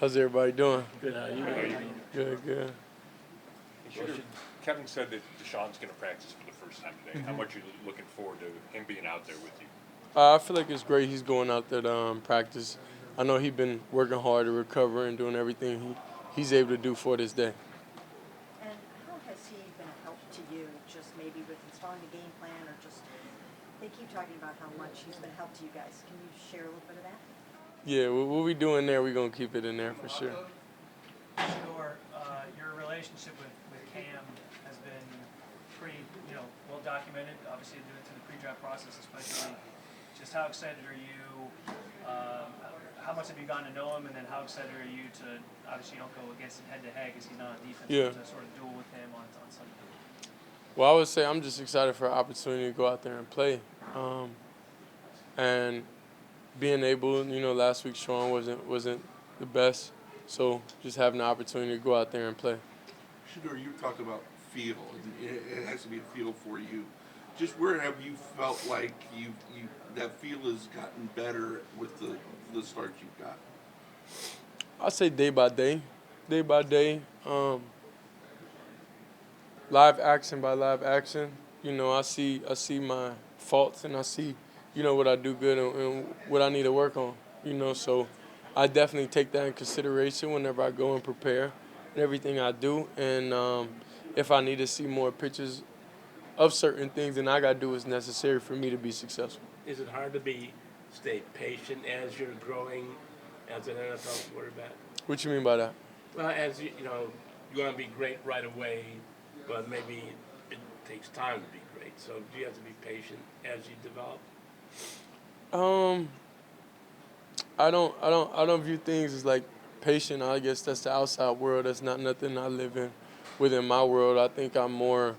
How's everybody doing? Good. How are you? Good, good. Kevin said that Deshaun's going to practice for the first time today. How much are you looking forward to him being out there with you? I feel like it's great he's going out there to practice. I know he's been working hard to recover and doing everything he's able to do for this day. And how has he been a help to you, just maybe with installing the game plan, or just, they keep talking about how much he's been a help to you guys. Can you share a little bit of that? Yeah, what we do in there, we're going to keep it in there for sure. Shedeur, your relationship with Cam has been pretty, well documented. Obviously, due to the pre-draft process, especially. Just how excited are you? How much have you gotten to know him, and then how excited are you to? Obviously, you don't go against him head to head because he's not on defense. Yeah. To sort of duel with him on Sunday. Well, I would say I'm just excited for an opportunity to go out there and play. And being able, last week Sean wasn't the best, so just having the opportunity to go out there and play. Shedeur, you talked about feel, and it has to be a feel for you. Just where have you felt like you that feel has gotten better with the start you've got? I'd say day by day. Live action by live action. I see my faults, and I see, what I do good and what I need to work on. So I definitely take that in consideration whenever I go and prepare and everything I do. And if I need to see more pictures of certain things, then I got to do what's necessary for me to be successful. Is it hard to stay patient as you're growing as an NFL quarterback? What you mean by that? Well, as you want to be great right away, but maybe it takes time to be great. So do you have to be patient as you develop? I don't view things as like patient. I guess that's the outside world. That's not nothing I live in within my world. I think I'm more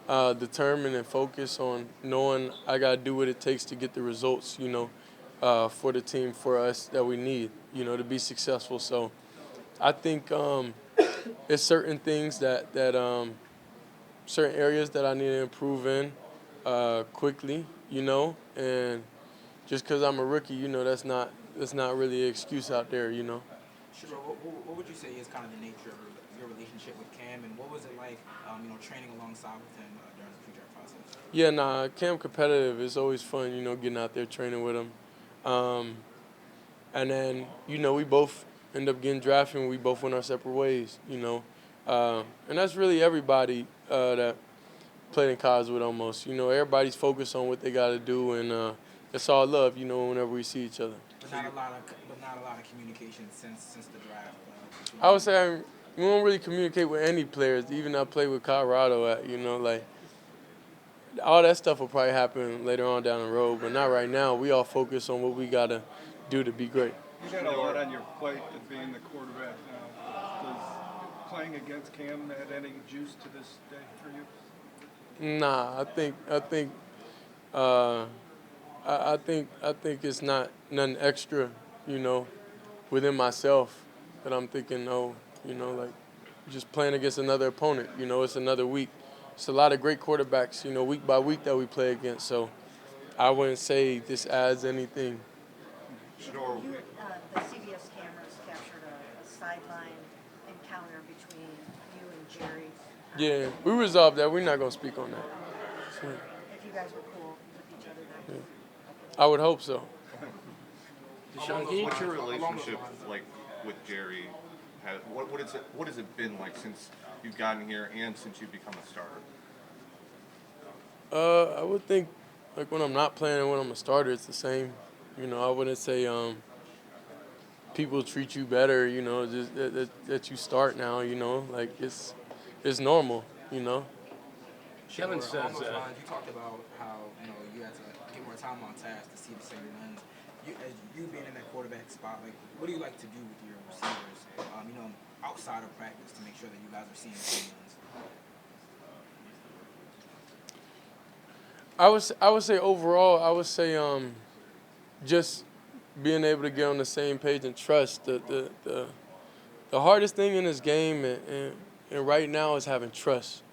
determined and focused on knowing I got to do what it takes to get the results, for the team, for us that we need, to be successful. So I think it's certain things that certain areas that I need to improve in quickly, and just because I'm a rookie, that's not really an excuse out there, Shedeur, what would you say is kind of the nature of your relationship with Cam, and what was it like, training alongside with him during the pre-draft process? Yeah, Cam competitive. It's always fun, getting out there training with him. And then, we both end up getting drafted and we both went our separate ways, And that's really everybody that played in college with almost. Everybody's focused on what they got to do, and it's all love, whenever we see each other. But not a lot of communication since the draft. I would say we don't really communicate with any players. Even I played with Colorado all that stuff will probably happen later on down the road, but not right now. We all focus on what we got to do to be great. You got a lot on your plate of being the quarterback now. Does playing against Cam add any juice to this day for you? Nah, I think it's not nothing extra, within myself that I'm thinking, like just playing against another opponent. It's another week. It's a lot of great quarterbacks, week by week that we play against. So I wouldn't say this adds anything. Shedeur, The CBS cameras captured a sideline encounter between you and Jerry. Yeah, we resolved that. We're not going to speak on that. So, If you guys were cool with each other then. I would hope so. Deshaun, What's your relationship like with Jerry? What has it been like since you've gotten here and since you've become a starter? I would think, like, when I'm not playing and when I'm a starter, it's the same. I wouldn't say people treat you better, just that you start now, like it's normal, Kevin says along those lines, you talked about how you had to get more time on task to see the same lens. As you being in that quarterback spot, like, what do you like to do with your receivers, outside of practice to make sure that you guys are seeing the same lens? I would say overall, just being able to get on the same page and trust. The hardest thing in this game and right now is having trust.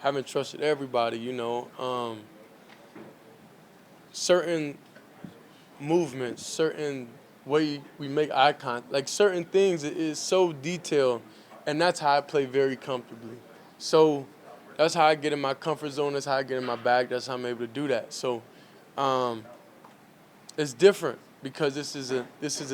Having trusted everybody, certain movements, certain way we make eye contact. Like certain things it is so detailed, and that's how I play very comfortably. So that's how I get in my comfort zone. That's how I get in my bag. That's how I'm able to do that. So um, it's different because this is a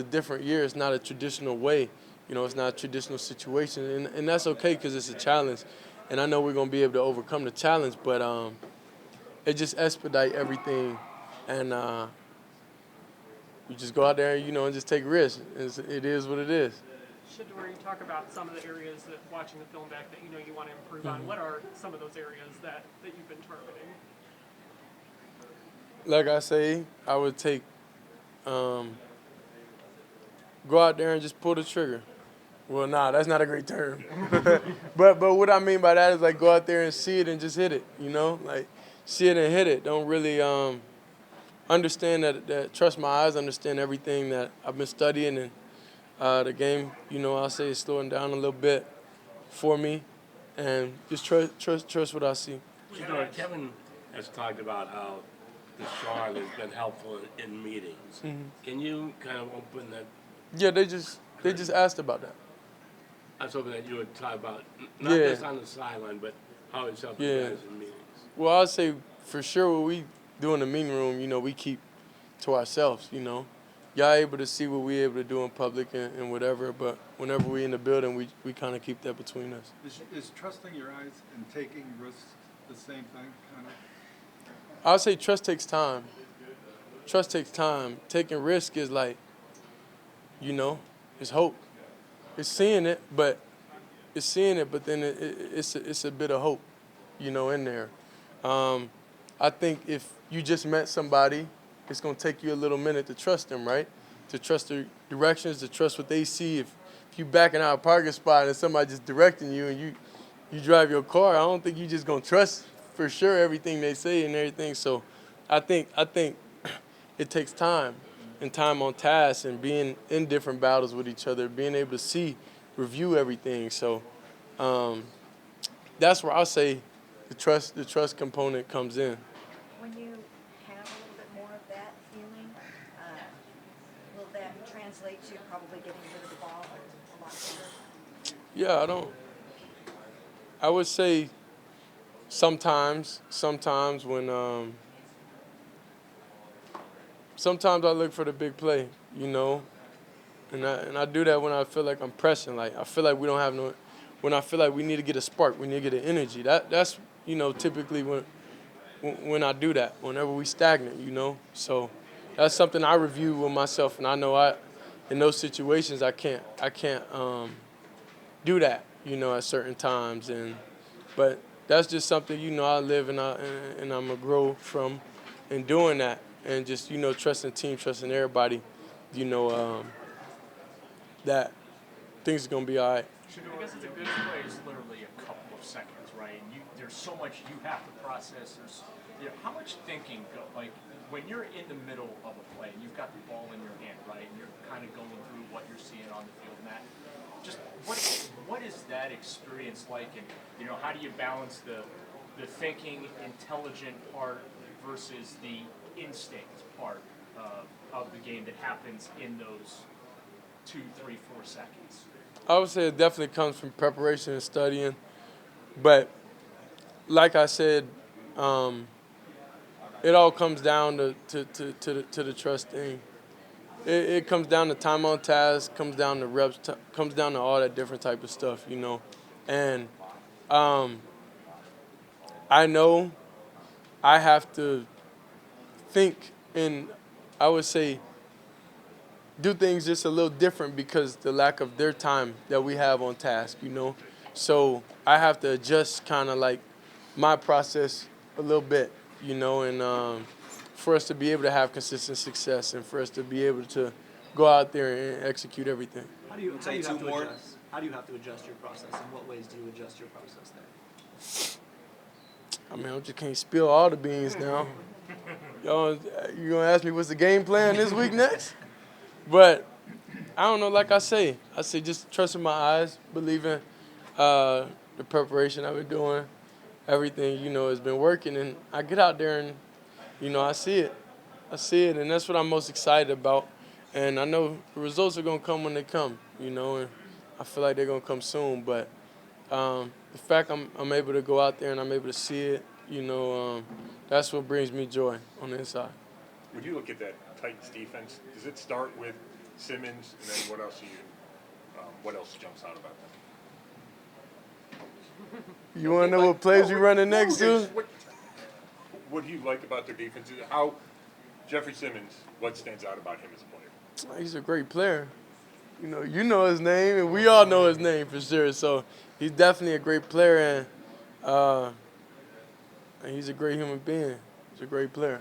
different year. It's not a traditional way. It's not a traditional situation, and that's okay because it's a challenge, and I know we're gonna be able to overcome the challenge. But it just expedite everything, and you just go out there, and just take risks. It is what it is. Shedeur, you talk about some of the areas that watching the film back that you want to improve on. What are some of those areas that you've been targeting? Like I say, I would take go out there and just pull the trigger. Well, nah, that's not a great term. but what I mean by that is like go out there and see it and just hit it. Like see it and hit it. Don't really understand that trust my eyes, understand everything that I've been studying, and the game, I'll say is slowing down a little bit for me, and just trust what I see. Shedeur, Kevin has talked about how the Sean has been helpful in meetings. Can you kind of open that? Yeah, they just asked about that. I was hoping that you would talk about not Yeah. just on the sideline, but how it's helping Yeah. guys in meetings. Well, I'd say for sure what we do in the meeting room, we keep to ourselves, Y'all able to see what we able to do in public and whatever, but whenever we in the building, we kind of keep that between us. Is trusting your eyes and taking risks the same thing, kind of? I'll say trust takes time. Trust takes time. Taking risk is like, it's hope. It's seeing it, but then it's a bit of hope, in there. I think if you just met somebody, it's gonna take you a little minute to trust them, right? To trust their directions, to trust what they see. If you backing out a parking spot and somebody just directing you and you drive your car, I don't think you just gonna trust for sure everything they say and everything. So I think it takes time and time on task and being in different battles with each other, being able to see, review everything. So that's where I'll say the trust component comes in. When you have a little bit more of that feeling, will that translate to probably getting rid of the ball a lot quicker? Yeah, I would say sometimes when sometimes I look for the big play, and I do that when I feel like I'm pressing. Like I feel like we don't have no. When I feel like we need to get a spark, we need to get an energy. That's typically when I do that. Whenever we stagnant, So that's something I review with myself, and I know in those situations I can't do that, at certain times, but that's just something I live and I'm gonna grow from, in doing that, and just trusting team, trusting everybody, that things are gonna be all right. I guess it's a good play is literally a couple of seconds, right? And there's so much you have to process. How much thinking like when you're in the middle of a play and you've got the ball in your hand, right? And you're kind of going through what you're seeing on the field, Matt. Just what is that experience like, and how do you balance the thinking, intelligent part versus the instinct part of the game that happens in those 2, 3, 4 seconds? I would say it definitely comes from preparation and studying, but like I said, it all comes down to the trust thing. It comes down to time on task, comes down to reps, comes down to all that different type of stuff, And I know I have to think and I would say do things just a little different because the lack of their time that we have on task, So I have to adjust kind of like my process a little bit, and for us to be able to have consistent success and for us to be able to go out there and execute everything. How do you have to adjust? How do you have to adjust your process? In what ways do you adjust your process there? I mean, I just can't spill all the beans now. Y'all, you gonna ask me what's the game plan this week next? But I don't know. Like I say just trusting my eyes, believing the preparation I've been doing, everything has been working, and I get out there and I see it, and that's what I'm most excited about. And I know the results are gonna come when they come, you know, and I feel like they're gonna come soon. But the fact I'm able to go out there and I'm able to see it, you know, that's what brings me joy on the inside. When you look at that Titans defense, does it start with Simmons, and then what else jumps out about them? You wanna know what plays we running next to? What do you like about their defense? How Jeffrey Simmons, what stands out about him as a player? He's a great player. You know his name, and we all know his name for sure. So he's definitely a great player, and he's a great human being. He's a great player.